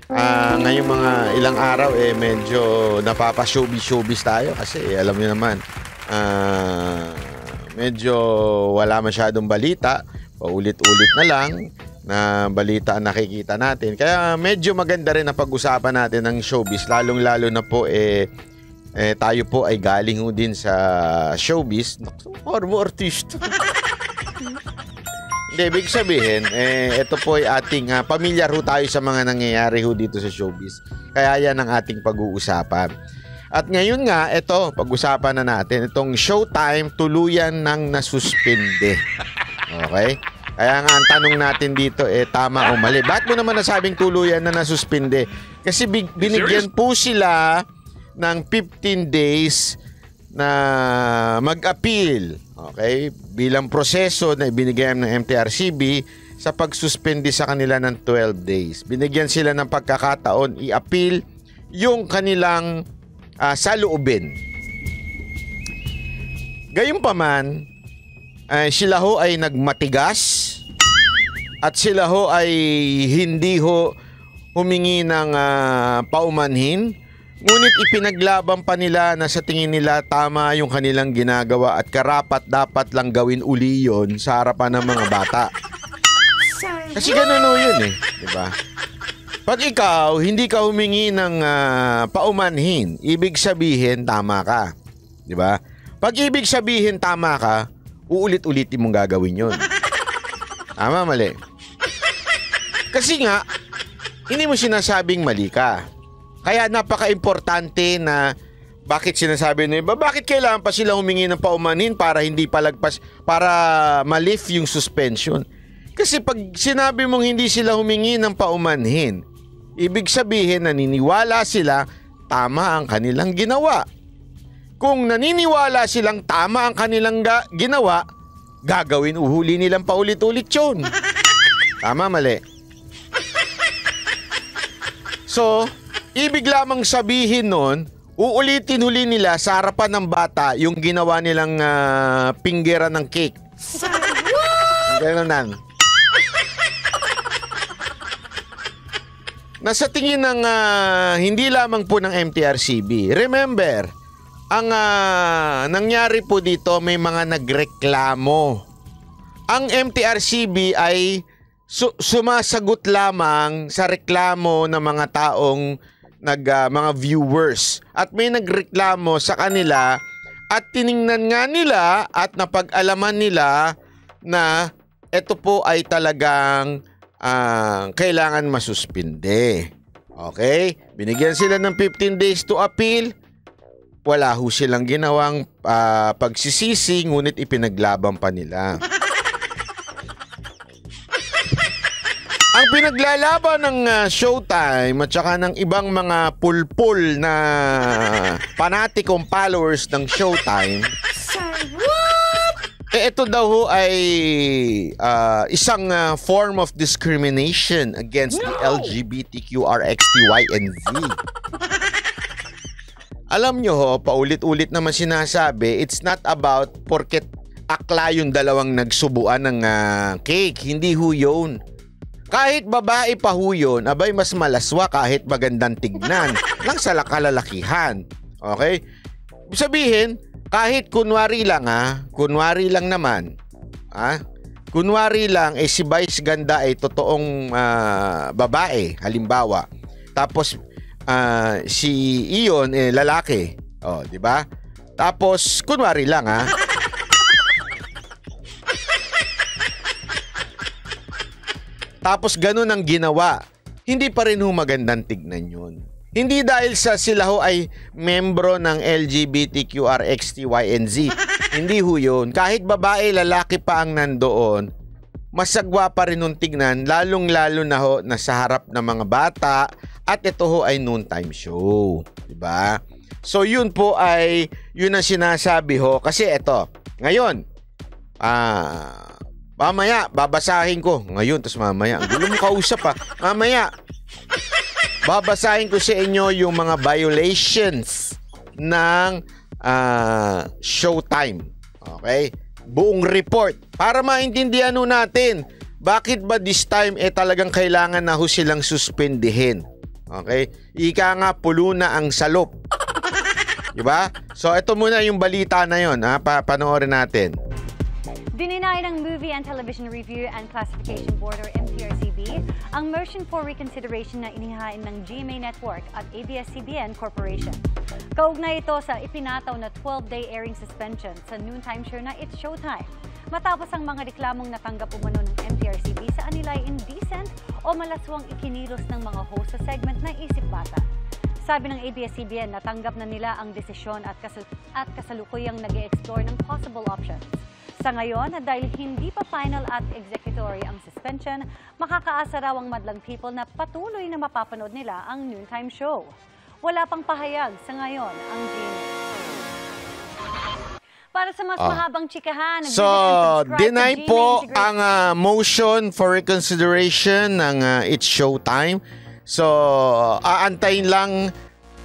Ngayong mga ilang araw medyo napapa-showbiz tayo kasi alam niyo naman medyo wala masyadong balita, paulit-ulit na lang na balita ang nakikita natin. Kaya medyo maganda rin na pag-usapan natin ng showbiz, lalong-lalo na po tayo po ay galing ho din sa showbiz. Former artist. Hindi, ibig sabihin, ito po ay ating pamilyar ho tayo sa mga nangyayari ho dito sa showbiz. Kaya yan ang ating pag-uusapan. At ngayon nga, ito, pag-usapan na natin, itong Showtime tuluyan nang nasuspinde. Okay? Kaya nga ang tanong natin dito, tama o mali. Bakit mo naman nasabing tuluyan na nasuspinde? Kasi binigyan po sila ng 15 days na mag-appeal, okay, bilang proseso na ibinigay ng MTRCB sa pagsuspende sa kanila ng 12 days. Binigyan sila ng pagkakataon i-appeal yung kanilang saloobin. Gayunpaman, sila ho ay nagmatigas at sila ho ay hindi ho humingi ng paumanhin. Ngunit ipinaglaban pa nila na sa tingin nila tama yung kanilang ginagawa at karapat-dapat lang gawin uli yun sa harapan ng mga bata. Kasi ganun o yun diba? Pag ikaw hindi ka humingi ng paumanhin, ibig sabihin tama ka. Diba? Pag ibig sabihin tama ka, uulit-ulitin mong gagawin yun. Tama, mali? Kasi nga, hindi mo sinasabing mali ka. Kaya napaka-importante na bakit sinasabi nyo iba, bakit kailangan pa sila humingi ng paumanhin para hindi palagpas, para ma-lift yung suspension. Kasi pag sinabi mong hindi sila humingi ng paumanhin, ibig sabihin naniniwala sila tama ang kanilang ginawa. Kung naniniwala silang tama ang kanilang ginawa, gagawin uhuli nilang paulit-ulit yun. Tama, mali? So, ibig lamang sabihin nun, uulitin huli nila sa harapan ng bata yung ginawa nilang pinggiran ng cake. Gano'n. Nasa tingin ng hindi lamang po ng MTRCB. Remember, ang nangyari po dito, may mga nagreklamo. Ang MTRCB ay sumasagot lamang sa reklamo ng mga taong mga viewers. At may nagreklamo sa kanila at tiningnan nga nila at napag-alaman nila na ito po ay talagang kailangan masuspinde. Okay? Binigyan sila ng 15 days to appeal. Wala ho silang ginawang pagsisisi, ngunit ipinaglaban pa nila. Ang pinaglalaban ng Showtime at saka ng ibang mga pulpul na panatikong followers ng Showtime, ito daw ho ay isang form of discrimination against the LGBTQRXTY and Z. Alam nyo ho, paulit-ulit naman sinasabi, it's not about porket akla yung dalawang nagsubuan ng cake. Hindi ho yun. Kahit babae pa ho yun, abay mas malaswa kahit magandang tignan ng sa kalalakihan. Okay? Sabihin, kahit kunwari lang naman, kunwari lang si Vice Ganda ay totoong babae, halimbawa. Tapos si Iyon lalaki. Oh, di ba? Tapos kunwari lang Tapos ganun ang ginawa. Hindi pa rin ho magandang tignan yun. Hindi dahil sila ho ay membro ng LGBTQRXTY and Z. Hindi ho yun. Kahit babae, lalaki pa ang nandoon, masagwa pa rin nung tignan, lalong-lalo na ho na sa harap ng mga bata at ito ho ay noontime show. Diba? So yun po ay, yun ang sinasabi ho. Kasi ito, ngayon, mamaya, babasahin ko. Ngayon, tapos mamaya. Ang gulo mo kausap Mamaya, babasahin ko sa inyo yung mga violations ng Showtime. Okay? Buong report. Para maintindihan natin, bakit ba this time talagang kailangan na ho silang suspendihin. Okay? Ika nga, pulo na ang salop. Diba? So, ito muna yung balita na yun. Panoorin natin. Dininay ng Movie and Television Review and Classification Board or MTRCB ang motion for reconsideration na inihain ng GMA Network at ABS-CBN Corporation. Kaugnay ito sa ipinataw na 12-day airing suspension sa noontime show na It's Showtime. Matapos ang mga reklamong natanggap umano ng MTRCB sa anilay indecent o malaswang ikinilos ng mga host sa segment na Isip Bata. Sabi ng ABS-CBN, natanggap na nila ang desisyon at kasalukuyang nag-e-explore ng possible options. Sa ngayon, dahil hindi pa final at executory ang suspension, makakaasa raw ang madlang people na patuloy na mapapanood nila ang noontime show. Wala pang pahayag sa ngayon ang GMA. Para sa mas mahabang chikahan, so, deny po ang motion for reconsideration ng It's Showtime. So, aantayin lang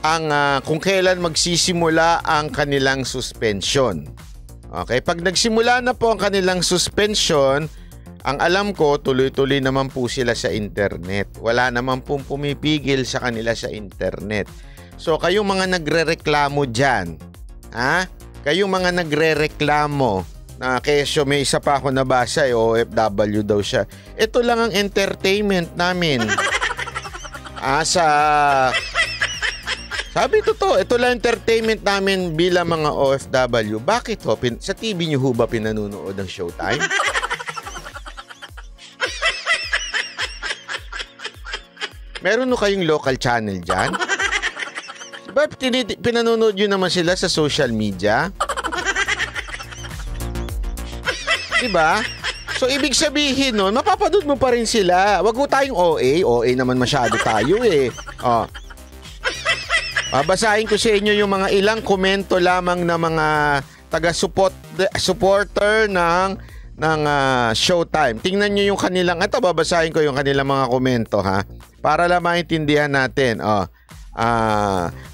ang kung kailan magsisimula ang kanilang suspension. Okay, pag nagsimula na po ang kanilang suspension, ang alam ko, tuloy-tuloy naman po sila sa internet. Wala naman pong pumipigil sa kanila sa internet. So, kayong mga nagrereklamo dyan, kayong mga nagrereklamo, na kesyo may isa pa ako nabasa, OFW daw siya. Ito lang ang entertainment namin. Sabi totoo, ito lang entertainment namin bilang mga OFW. Bakit ho? Sa TV niyo ho ba pinanunood ng Showtime? Meron ho kayong local channel dyan? Diba pinanunood nyo naman sila sa social media? Diba? So, ibig sabihin nun, mapapanood mo pa rin sila. Wag ho tayong OA. OA naman masyado tayo eh. Babasahin ko sa inyo yung mga ilang komento lamang na mga taga-supporter ng Showtime. Tingnan nyo yung kanilang, babasahin ko yung kanilang mga komento para lang maintindihan natin.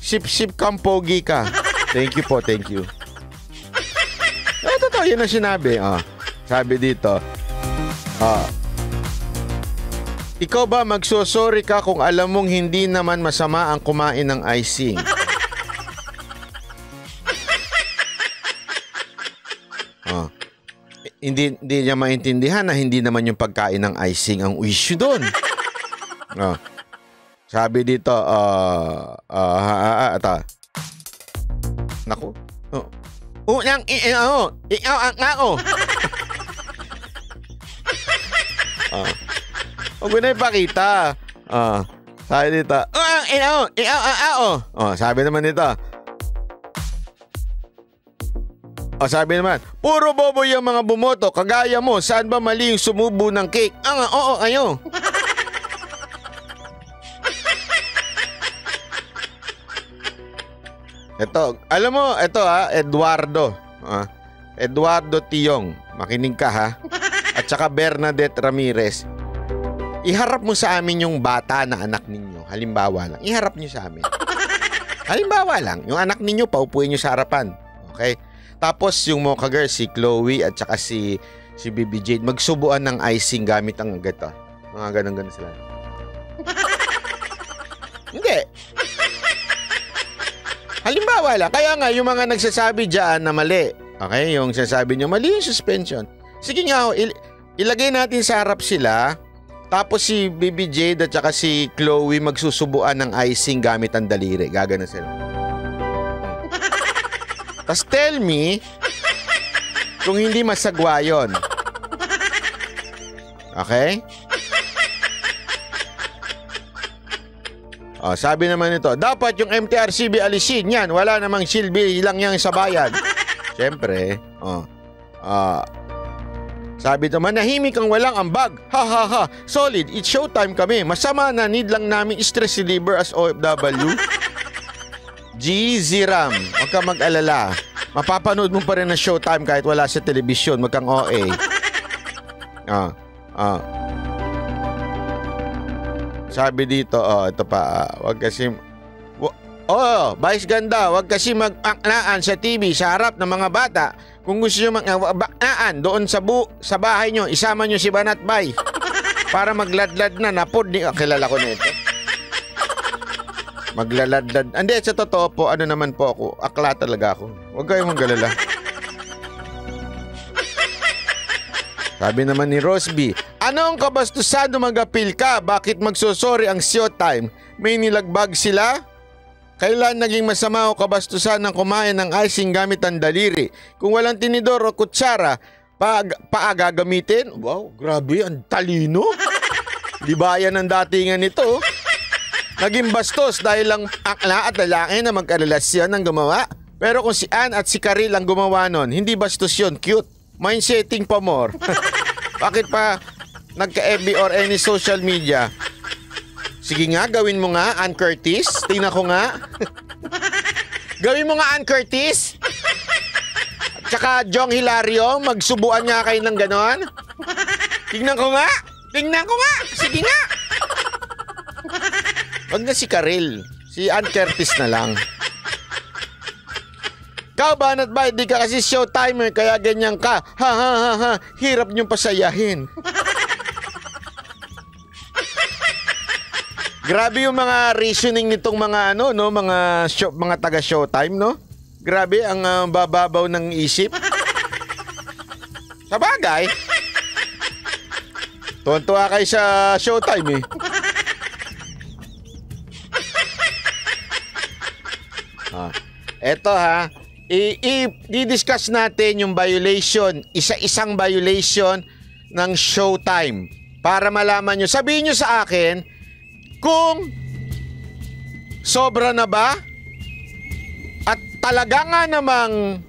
Sip-sip kampogi ka. Thank you po, thank you. Totoo, yun ang sinabi. Sabi dito, ikaw ba magsosorry ka kung alam mong hindi naman masama ang kumain ng icing? Hindi niya maintindihan na hindi naman yung pagkain ng icing ang issue doon. Sabi dito, naku. Unang huwag mo na ipakita. Sabi dito, sabi naman dito. Sabi naman, puro bobo yung mga bumoto. Kagaya mo, saan ba mali yung sumubo ng cake? Oo, ayo. Ito, alam mo, ito Eduardo. Eduardo Tiong. Makinig ka At saka Bernadette Ramirez. Iharap mo sa amin yung bata na anak ninyo. Halimbawa lang. Iharap nyo sa amin. Halimbawa lang. Yung anak ninyo, paupuin nyo sa harapan. Okay? Tapos yung Mocha Girl, si Chloe at saka si Bibi Jade, magsubuan ng icing gamit ang gato. Mga ganun sila. Hindi. Halimbawa lang. Kaya nga, yung mga nagsasabi dyan na mali. Okay? Yung sasabi nyo, mali yung suspension. Sige nga, ilagay natin sa harap sila. Tapos si Bibi Jade at saka si Chloe magsusubuan ng icing gamit ang daliri. Gagana sila. Tapos tell me kung hindi masagwa yun. Okay? Sabi naman ito, dapat yung MTRCB alisin yan. Wala namang silbi lang yan sa bayan. Siyempre. Sabi naman, nahimik ang walang ambag. Ha. Solid, it's showtime kami. Masama na, need lang namin stress reliever as OFW. G-Ziram, huwag kang mag-alala. Mapapanood mo pa rin na Showtime kahit wala sa telebisyon. Huwag kang OA. Sabi dito, ito pa, wag kasi... Vice ganda, wag kasi mag-aklaan sa TV sa harap ng mga bata. Kung gusto nyo mag-aklaan doon sa bahay nyo, isama nyo si Banat Bay para magladlad na napod ni... kilala ko na ito. Maglaladlad. Hindi, sa totoo po, ano naman po ako, akla talaga ako. Huwag kayong maggalala. Sabi naman ni Rosby, anong kabastusan mag-appeal ka? Bakit magsosorry ang Showtime? May nilagбag sila? Kailan naging masama o kabastusan ng kumain ng icing gamit ang daliri? Kung walang tinidor o kutsara, paa gagamitin? Wow, grabe, ang talino. Di ba yan ang datingan nito? Naging bastos dahil lang akla at lalaki na magkarelasyon ang gumawa. Pero kung si Ann at si Karil ang gumawa nun, hindi bastos yun, cute. Mind setting pa more. Bakit pa nagka-FB or any social media? Sige nga, gawin mo nga, Ann Curtis. Tingnan ko nga. Gawin mo nga, Ann Curtis. At saka Jong Hilario, magsubuan nga kayo ng ganon. Tingnan ko nga. Tingnan ko nga. Sige nga. Wag na si Karil. Si Ann Curtis na lang. Ikaw ba, Banat ba? Hindi ka kasi Showtimer, kaya ganyan ka. Ha ha ha ha. Hirap niyong pasayahin. Grabe yung mga reasoning nitong mga mga taga Showtime, no? Grabe ang bababaw ng isip. Sa bagay. Tuwan-tuwa kayo sa Showtime eh. Eto ha, i-discuss natin yung violation, isa-isang violation ng Showtime para malaman nyo. Sabihin nyo sa akin kung sobra na ba at talaga nga namang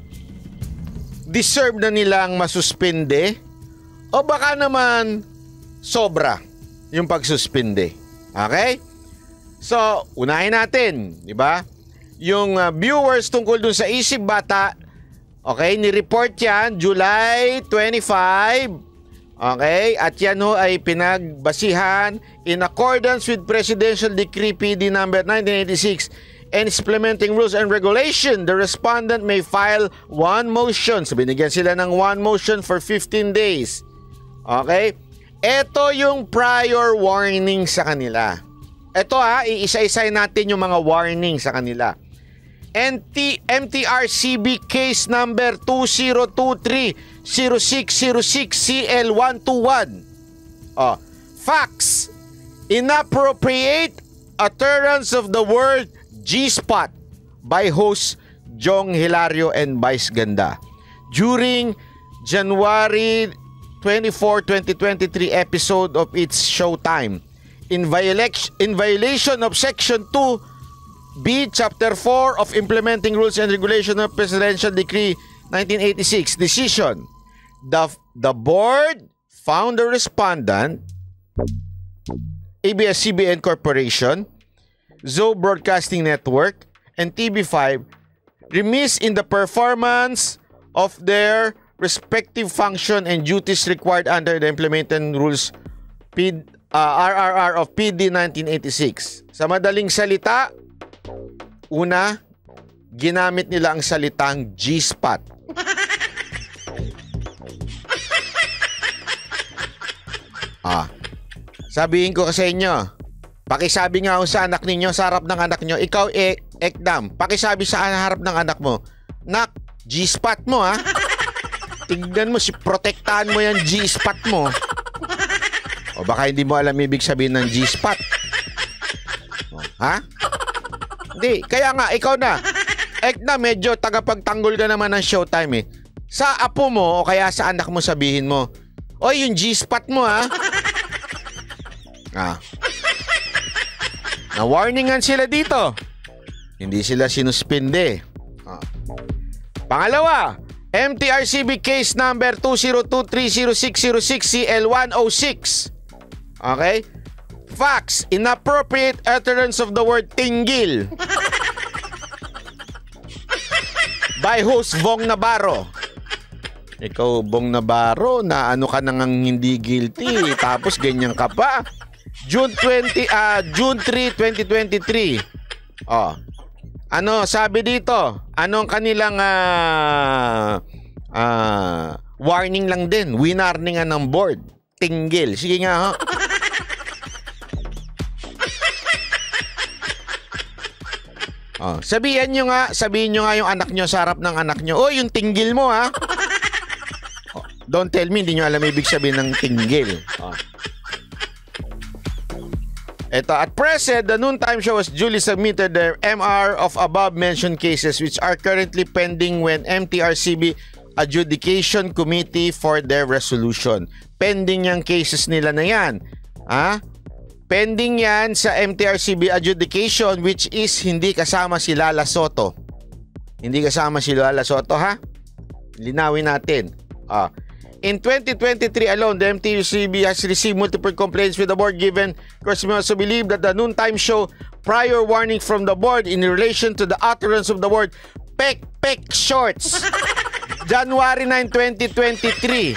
deserve na nilang masuspinde o baka naman sobra yung pagsuspinde. Okay? So, unahin natin, di ba? Yung viewers tungkol dun sa Isip Bata, okay, ni-report yan July 25, okay, at yan ho ay pinagbasihan in accordance with Presidential Decree PD number 1986 and implementing rules and regulation. The respondent may file one motion. So binigyan sila ng one motion for 15 days. Okay? Ito yung prior warning sa kanila. Ito iisa-isay natin yung mga warning sa kanila. MTRCB case number 2023-0606-CL121. Facts. Inappropriate utterance of the word G-spot by host Jong Hilario and Vice Ganda during January 24, 2023 episode of its Showtime in violation of Section 2B, Chapter 4 of Implementing Rules and Regulation of Presidential Decree 1986. Decision. The board found the respondent, ABS-CBN Corporation, Zoe Broadcasting Network, and TV5 remiss in the performance of their respective function and duties required under the Implementing Rules RRR of PD 1986. Sa madaling salita, una, ginamit nila ang salitang G-spot. Sabihin ko sa inyo, pakisabi nga sa anak ninyo, sa harap ng anak nyo, ikaw Ekdam, pakisabi sa harap ng anak mo, nak, G-spot mo ha. Tignan mo, protektahan mo yan G-spot mo. O baka hindi mo alam ibig sabihin ng G-spot. Ha? Hindi, kaya nga, ikaw na. Ekdam, medyo tagapagtanggol ka naman ng Showtime eh. Sa apo mo o kaya sa anak mo sabihin mo, oy, yung G-spot mo ha. Na-warningan sila dito. Hindi sila sinuspinde. Pangalawa, MTRCB case number 2023-0606-CL106. Okay? Facts. Inappropriate utterance of the word tinggil by host Bong Navarro. Ikaw, Bong Navarro, na ano ka nang hindi guilty, tapos ganyan ka pa. June 3, 2023. Ano sabi dito? Anong kanilang warning lang din? Winarningan ng board. Tinggil. Sige nga ho. Oh, sabihin nyo nga yung anak nyo sa harap ng anak nyo. Oh, yung tinggil mo ha. Oh, don't tell me, hindi nyo alam ibig sabihin ng tinggil. Oh. Ito, at present, the noontime show has duly submitted their MR of above-mentioned cases which are currently pending when MTRCB Adjudication Committee for their resolution. Pending yung cases nila na yan. Ha? Pending yan sa MTRCB Adjudication which is hindi kasama si Lala Soto. Hindi kasama si Lala Soto, ha? Linawin natin. In 2023 alone, the MTRCB has received multiple complaints with the board given because we also believe that the noontime show prior warning from the board in relation to the utterance of the word pek shorts. January 9, 2023.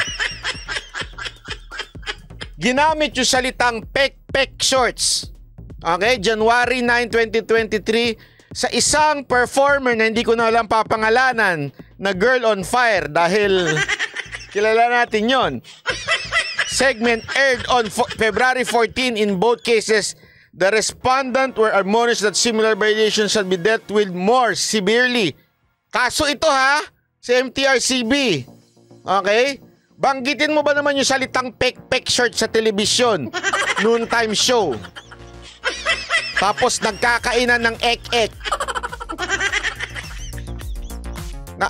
Ginamit yung salitang pek shorts. Okay, January 9, 2023 sa isang performer na hindi ko na alam papangalanan na Girl on Fire dahil kilala natin yon. Segment aired on February 14. In both cases, the respondent were admonished that similar violations should be dealt with more severely. Kaso ito ha, sa MTRCB. Okay? Banggitin mo ba naman yung salitang pek short sa telebisyon? Noontime show. Tapos nagkakainan ng ek.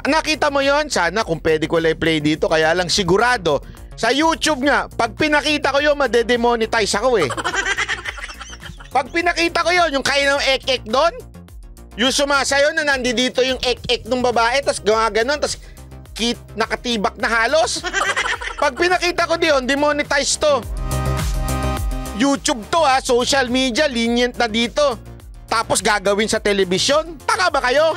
Nakita mo yon? Sana kung pwede ko play dito. Kaya lang sigurado sa YouTube nga, pag pinakita ko yun, madedemonetize ako eh. Pag pinakita ko yun, yung kain ng ek doon, yung sumasayo na nandito yung ek ng babae, tapos gumaganon, tapos nakatibak na halos. Pag pinakita ko diyon, demonetize to. YouTube to ha, social media, lenient na dito. Tapos gagawin sa telebisyon? Taka ba kayo?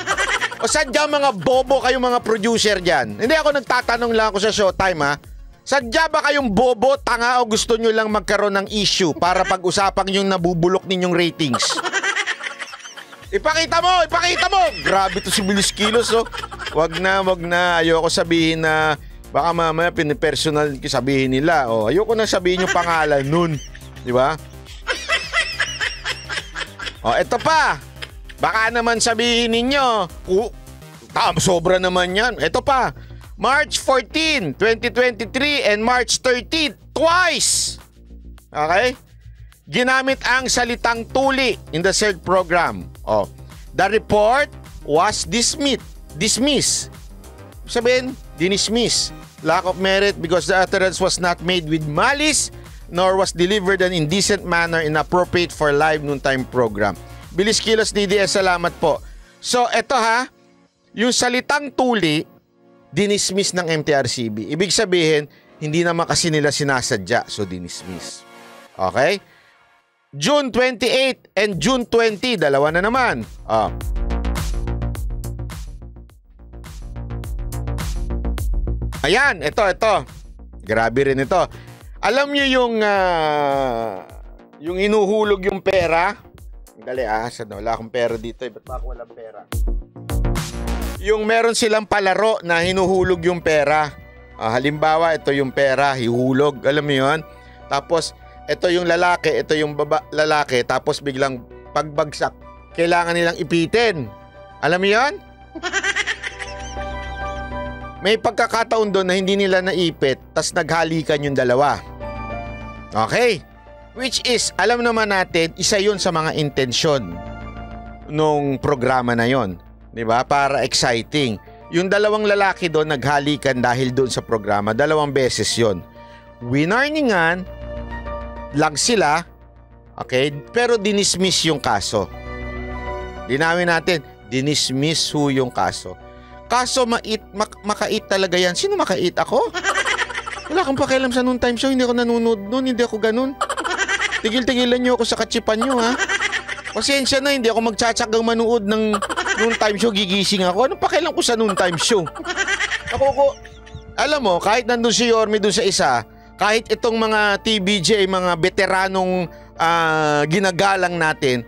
O sadya mga bobo kayong mga producer dyan? Hindi ako nagtatanong lang ako sa Showtime ha. Sadya ba kayong bobo, tanga o gusto nyo lang magkaroon ng issue para pag-usapan yung nabubulok ninyong ratings? Ipakita mo! Grabe to si Bilis Kilos oh. Wag na. Ayoko sabihin na baka mamaya pinipersonal sabihin nila. Oh, ayoko na sabihin yung pangalan nun. Di ba? Oh, eto pa. Baka naman sabihin ninyo, sobra naman yan. Ito pa, March 14, 2023 and March 13, twice. Okay? Ginamit ang salitang tuli in the said program. Oh, the report was dismissed. Sabihin, dinismiss. Lack of merit because the utterance was not made with malice nor was delivered in indecent manner inappropriate for live noontime program. Bilis Kilos DDS, salamat po. So, eto ha, yung salitang tuli, dinismiss ng MTRCB. Ibig sabihin, hindi naman kasi nila sinasadya, so dinismiss. Okay? June 28 and June 20, dalawa na naman. Ayan, ito. Grabe rin ito. Alam nyo yung inuhulog yung pera? Dali wala akong pera dito. Ba't ba ako walang pera? Yung meron silang palaro na hinuhulog yung pera. Halimbawa, ito yung pera, hihulog. Alam mo yun? Tapos, ito yung lalaki, ito yung lalaki. Tapos biglang pagbagsak, kailangan nilang ipitin. Alam mo yun? May pagkakataon doon na hindi nila naipit, tas naghalikan yung dalawa. Okay? Which is, alam naman natin, isa yun sa mga intensyon nung programa na yon, di ba? Para exciting. Yung dalawang lalaki doon naghalikan dahil doon sa programa, 2 beses yon. Winarningan lang sila, okay? Pero dinismiss yung kaso. Linawin natin, dinismiss yung kaso. Kaso makait talaga yan. Sino makait? Ako? Wala kang pakialam sa noontime show. Hindi ako nanonood noon. Hindi ako ganun. Tigil-tigilan nyo ako sa katsipan nyo, ha? Pasensya na, hindi ako magtsatsagang manood ng noontime show. Gigising ako. Anong pakialam ko sa noontime show? Alam mo, kahit nandun si Yorme dun sa isa, kahit itong mga TBJ, mga veteranong ginagalang natin,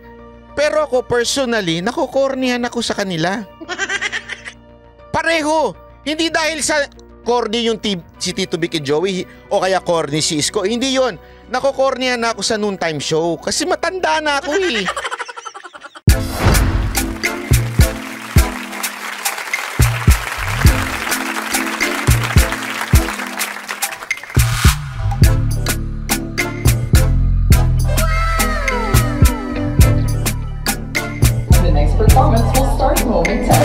pero ako personally, nakukornihan ako sa kanila. Pareho. Hindi dahil sa corny yung si Tito Vic and Joey o kaya corny si Isko. Hindi yon. Nakukornihan na ako sa noontime show kasi matanda na ako eh. momentarily.